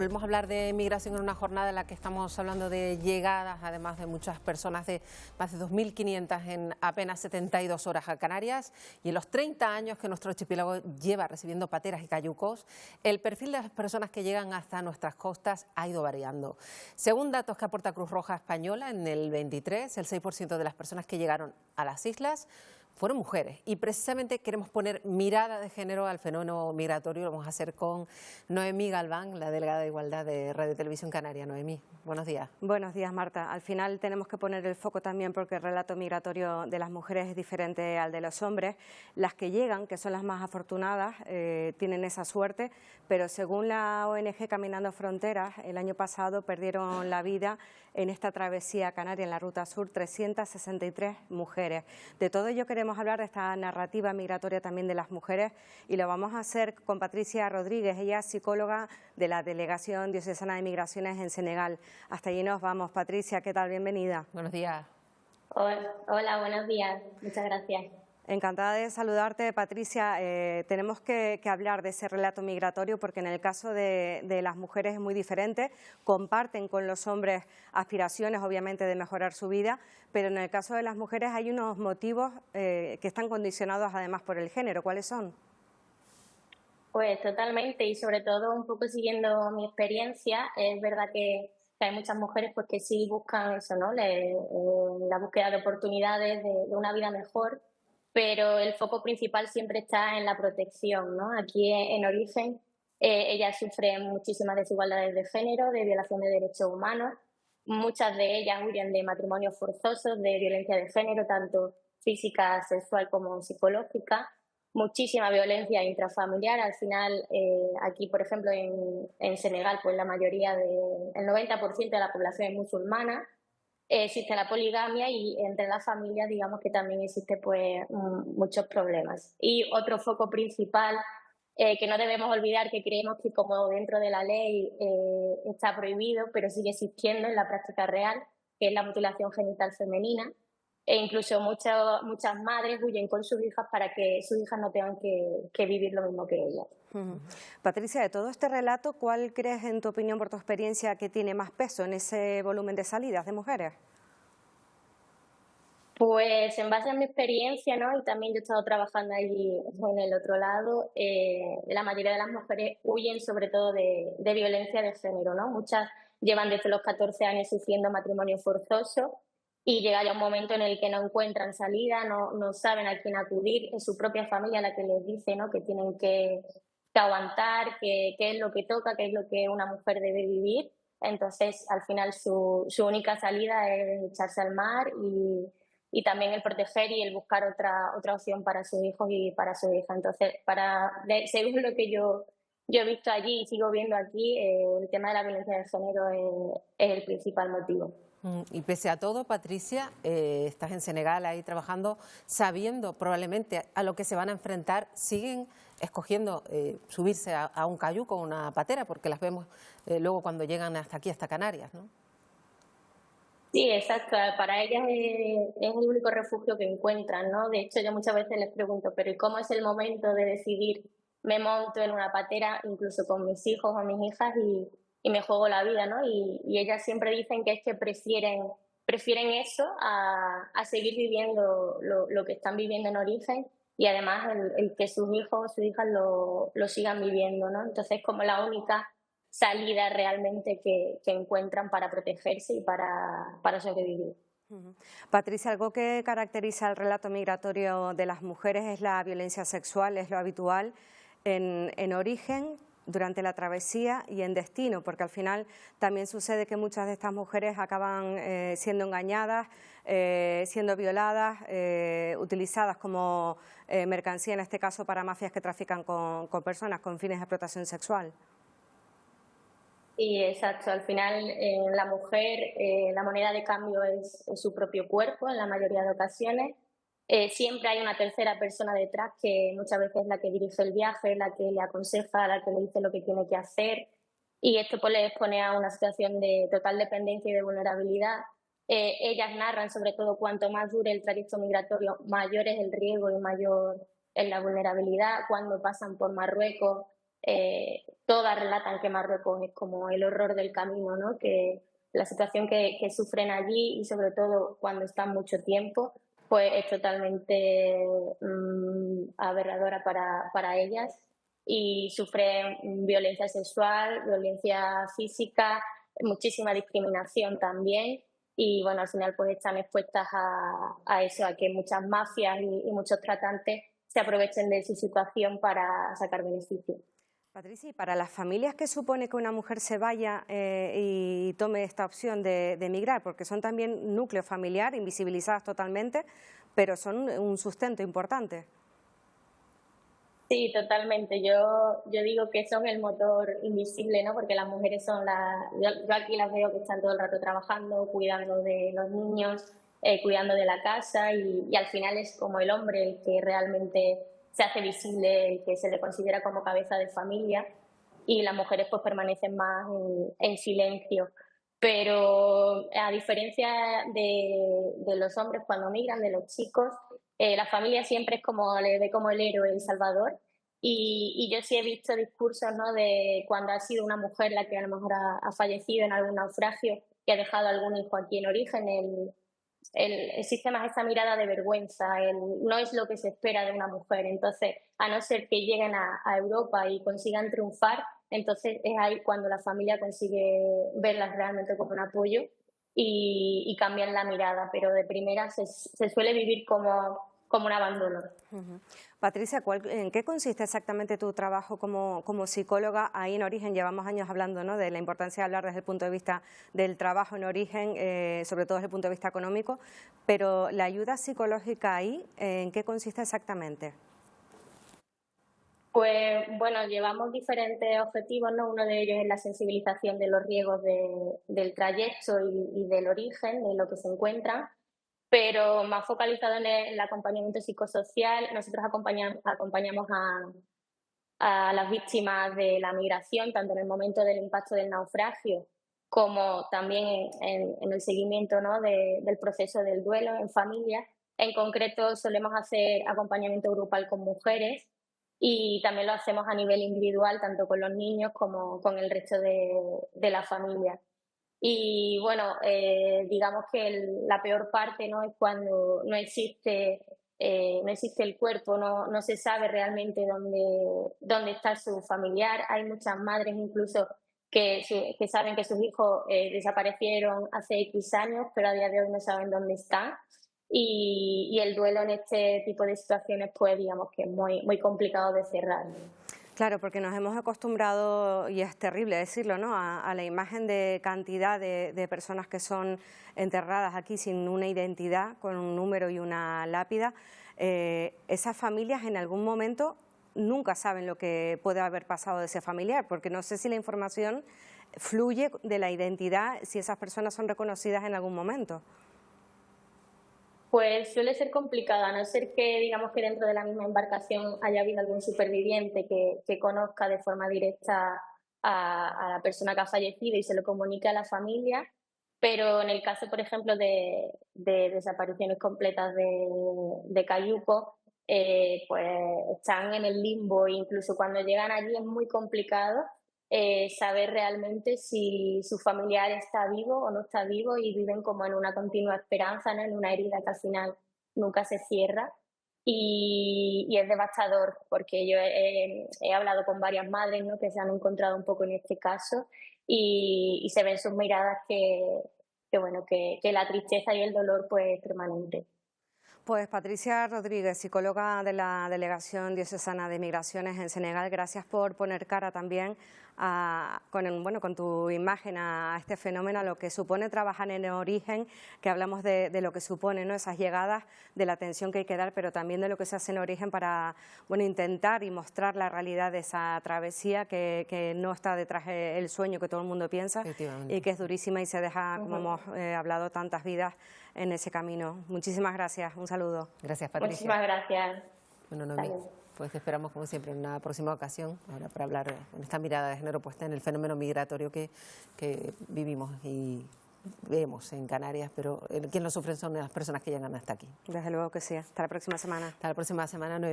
Volvemos a hablar de migración en una jornada en la que estamos hablando de llegadas, además de muchas personas, de más de 2.500 en apenas 72 horas a Canarias. Y en los 30 años que nuestro archipiélago lleva recibiendo pateras y cayucos, el perfil de las personas que llegan hasta nuestras costas ha ido variando. Según datos que aporta Cruz Roja Española, en el 23, el 6% de las personas que llegaron a las islas fueron mujeres, y precisamente queremos poner mirada de género al fenómeno migratorio. Lo vamos a hacer con Noemí Galván, la delegada de Igualdad de Radio Televisión Canaria. Noemí, buenos días. Buenos días, Marta. Al final tenemos que poner el foco también porque el relato migratorio de las mujeres es diferente al de los hombres. Las que llegan, que son las más afortunadas, tienen esa suerte, pero según la ONG Caminando Fronteras, el año pasado perdieron la vida en esta travesía canaria, en la Ruta Sur, 363 mujeres. De todo ello queremos hablar, de esta narrativa migratoria también de las mujeres, y lo vamos a hacer con Patricia Rodríguez. Ella es psicóloga de la Delegación Diocesana de Migraciones en Senegal. Hasta allí nos vamos. Patricia, ¿qué tal? Bienvenida. Buenos días. Hola, buenos días. Muchas gracias. Encantada de saludarte, Patricia. Tenemos que hablar de ese relato migratorio porque en el caso de las mujeres es muy diferente. Comparten con los hombres aspiraciones, obviamente, de mejorar su vida, pero en el caso de las mujeres hay unos motivos que están condicionados además por el género. ¿Cuáles son? Pues totalmente, y sobre todo un poco siguiendo mi experiencia, es verdad que hay muchas mujeres pues que sí buscan eso, ¿no? La búsqueda de oportunidades, de una vida mejor, pero el foco principal siempre está en la protección, ¿no? Aquí en origen ellas sufren muchísimas desigualdades de género, de violación de derechos humanos. Muchas de ellas huyen de matrimonios forzosos, de violencia de género, tanto física, sexual como psicológica. Muchísima violencia intrafamiliar. Al final, aquí, por ejemplo, en Senegal, pues la mayoría el 90% de la población es musulmana. Existe la poligamia y entre las familias, digamos que también existe pues muchos problemas. Y otro foco principal que no debemos olvidar, que creemos que como dentro de la ley está prohibido, pero sigue existiendo en la práctica real, que es la mutilación genital femenina. E incluso muchas madres huyen con sus hijas para que sus hijas no tengan que vivir lo mismo que ellas. Patricia, de todo este relato, ¿cuál crees, en tu opinión, por tu experiencia, que tiene más peso en ese volumen de salidas de mujeres? Pues en base a mi experiencia, ¿no? Y también yo he estado trabajando allí en el otro lado, la mayoría de las mujeres huyen sobre todo de violencia de género, ¿no? Muchas llevan desde los 14 años sufriendo matrimonio forzoso y llega ya un momento en el que no encuentran salida, no saben a quién acudir, es su propia familia la que les dice, ¿no? Que tienen que aguantar, qué es lo que toca, qué es lo que una mujer debe vivir. Entonces, al final, su única salida es echarse al mar y también el proteger y el buscar otra opción para sus hijos y para su hija. Entonces, según lo que yo he visto allí y sigo viendo aquí, el tema de la violencia de género es el principal motivo. Y pese a todo, Patricia, estás en Senegal ahí trabajando, sabiendo probablemente a lo que se van a enfrentar, siguen escogiendo subirse a un cayuco o una patera, porque las vemos luego cuando llegan hasta aquí, hasta Canarias, ¿no? Sí, exacto. Para ellas es el único refugio que encuentran, ¿no? De hecho, yo muchas veces les pregunto, pero ¿y cómo es el momento de decidir? Me monto en una patera, incluso con mis hijos o mis hijas, y me juego la vida, ¿no? Y ellas siempre dicen que es que prefieren eso a seguir viviendo lo que están viviendo en origen, y además el que sus hijos o sus hijas lo sigan viviendo, ¿no? Entonces, como la única salida realmente que encuentran para protegerse y para sobrevivir. Patricia, algo que caracteriza el relato migratorio de las mujeres es la violencia sexual, es lo habitual en origen, durante la travesía y en destino, porque al final también sucede que muchas de estas mujeres acaban siendo engañadas, siendo violadas, utilizadas como mercancía, en este caso para mafias que trafican con personas con fines de explotación sexual. Sí, exacto. Al final, la mujer, la moneda de cambio es su propio cuerpo en la mayoría de ocasiones. Siempre hay una tercera persona detrás que muchas veces es la que dirige el viaje, la que le aconseja, la que le dice lo que tiene que hacer. Y esto pues le expone a una situación de total dependencia y de vulnerabilidad. Ellas narran, sobre todo, cuanto más dure el trayecto migratorio, mayor es el riesgo y mayor es la vulnerabilidad. Cuando pasan por Marruecos, todas relatan que Marruecos es como el horror del camino, ¿no? Que la situación que sufren allí y sobre todo cuando están mucho tiempo, pues es totalmente aberradora para ellas y sufren violencia sexual, violencia física, muchísima discriminación también y bueno, al final pues están expuestas a eso, a que muchas mafias y muchos tratantes se aprovechen de su situación para sacar beneficio. Patricia, y para las familias, ¿qué supone que una mujer se vaya y tome esta opción de emigrar? Porque son también núcleo familiar, invisibilizadas totalmente, pero son un sustento importante. Sí, totalmente. Yo digo que son el motor invisible, ¿no? Porque las mujeres son yo aquí las veo que están todo el rato trabajando, cuidando de los niños, cuidando de la casa y al final es como el hombre el que realmente se hace visible, el que se le considera como cabeza de familia y las mujeres pues permanecen más en silencio. Pero a diferencia de los hombres cuando migran, de los chicos, la familia siempre es como, le ve como el héroe, el salvador. Y yo sí he visto discursos, ¿no? De cuando ha sido una mujer la que a lo mejor ha fallecido en algún naufragio y ha dejado algún hijo aquí en origen. Existe más esa mirada de vergüenza, no es lo que se espera de una mujer. Entonces, a no ser que lleguen a Europa y consigan triunfar, entonces es ahí cuando la familia consigue verlas realmente como un apoyo y cambian la mirada. Pero de primera se suele vivir como un abandono. Patricia, ¿en qué consiste exactamente tu trabajo como psicóloga ahí en Origen? Llevamos años hablando, ¿no?, de la importancia de hablar desde el punto de vista del trabajo en Origen, sobre todo desde el punto de vista económico, pero la ayuda psicológica ahí, ¿en qué consiste exactamente? Pues bueno, llevamos diferentes objetivos, ¿no? Uno de ellos es la sensibilización de los riesgos del trayecto y del origen, de lo que se encuentran, pero más focalizado en el acompañamiento psicosocial. Nosotros acompañamos a las víctimas de la migración, tanto en el momento del impacto del naufragio como también en el seguimiento, ¿no?, del proceso del duelo en familia. En concreto, solemos hacer acompañamiento grupal con mujeres y también lo hacemos a nivel individual, tanto con los niños como con el resto de la familia. Y bueno, digamos que la peor parte, ¿no?, es cuando no existe el cuerpo, no se sabe realmente dónde está su familiar. Hay muchas madres incluso que saben que sus hijos desaparecieron hace X años, pero a día de hoy no saben dónde están. Y el duelo en este tipo de situaciones, pues digamos que es muy, muy complicado de cerrar. Claro, porque nos hemos acostumbrado, y es terrible decirlo, ¿no?, a la imagen de cantidad de personas que son enterradas aquí sin una identidad, con un número y una lápida. Esas familias en algún momento nunca saben lo que puede haber pasado de ese familiar, porque no sé si la información fluye de la identidad, si esas personas son reconocidas en algún momento. Pues suele ser complicado, a no ser que digamos que dentro de la misma embarcación haya habido algún superviviente que conozca de forma directa a la persona que ha fallecido y se lo comunique a la familia, pero en el caso, por ejemplo, de desapariciones completas de cayucos, pues están en el limbo e incluso cuando llegan allí es muy complicado saber realmente si su familiar está vivo o no está vivo y viven como en una continua esperanza, ¿no?, en una herida que al final nunca se cierra. Y es devastador porque yo he hablado con varias madres, ¿no?, que se han encontrado un poco en este caso y se ven sus miradas bueno, que la tristeza y el dolor pues es permanente. Pues Patricia Rodríguez, psicóloga de la Delegación Diocesana de Migraciones en Senegal, gracias por poner cara también con tu imagen a este fenómeno, a lo que supone trabajar en el origen, que hablamos de lo que supone, ¿no?, esas llegadas, de la atención que hay que dar, pero también de lo que se hace en origen para intentar y mostrar la realidad de esa travesía que no está detrás del sueño que todo el mundo piensa y que es durísima y se deja, como hemos hablado, tantas vidas en ese camino. Muchísimas gracias, un saludo. Gracias, Patricia. Muchísimas gracias. Bueno, Noemí, pues te esperamos como siempre en una próxima ocasión ahora para hablar con esta mirada de género puesta en el fenómeno migratorio que vivimos y vemos en Canarias, pero quien lo sufren son las personas que llegan hasta aquí. Desde luego que sí. Hasta la próxima semana. Hasta la próxima semana, Noemí.